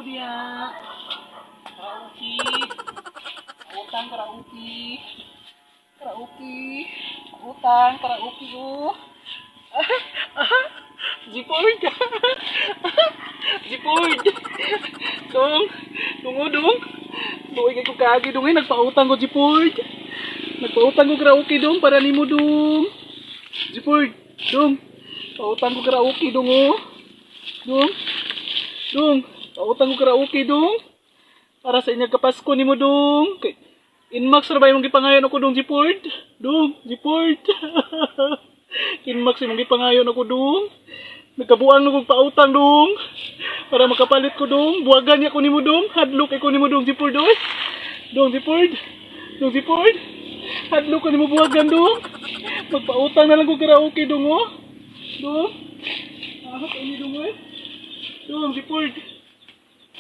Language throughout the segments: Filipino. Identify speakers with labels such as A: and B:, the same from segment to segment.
A: dia. Karaoke. Utang karaoke. Karaoke. Utang karaoke oh. Jipord. Jipord. Dong. Tungo dong. Doy kay ko kaagi dong nagpautang ko Jipord. Nagpautang ko karaoke dong para nimo dong. Jipord. Dong. Pautang ko karaoke dong oh. Dong. Dong. Pautang ko karaoke dong. Para sa inyong kapasko nimo dong. Inmax ra ba imong gipangayon ako dong Jipord? Dong, Jipord. Inmax imong gipangayon ako dong. Nagkabuang nung pautang dong. Para makapalit ko dong. Buwagan niya ko nimo dong. Hadlok ko nimo dong Jipord oy. Dong Jipord. Dong Jipord. Hadlok ko nimo buwagan dong. Magpautang na lang ko karaoke dong oh. Dong. Ah, ini dong oy. Dong Jipord.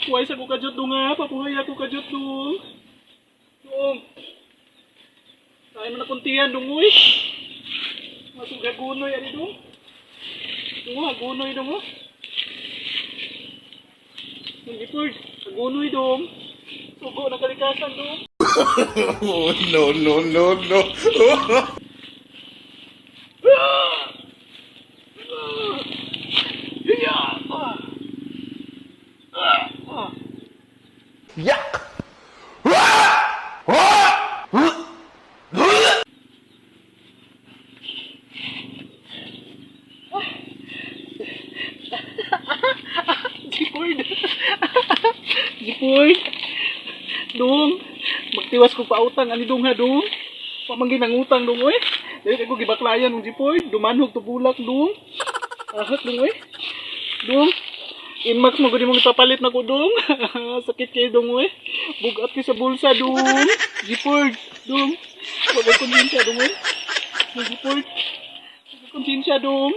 A: Kuway sa ko kajot dong ha. Papuhay ako kajot dong. Dong. Kaya mo na kuntihan dong oy. Masuk gagunoy ani dong. Dong gagunoy dong oh. Dong Jipord. Gagunoy dong. Sugo na kalikasan dong.
B: Oh, no, no, no, no. Yuck!
A: Jipord. Jipord. Dong. Magtiwas ko pautang ani dong ha dong. Pamanggin ang utang dong oy. Dili ko gibaklayan ng Jipord. Dumanhog to bulak dong. Ahat dong oy. Dong. Inmax mo gudi mong ipapalit na ko dong. Sakit kayo dong oy. Bugat ko sa bulsa dong. Jipord. Dong. Wag ko konsensya dong oy. Jipord. Wag ko konsensya dong.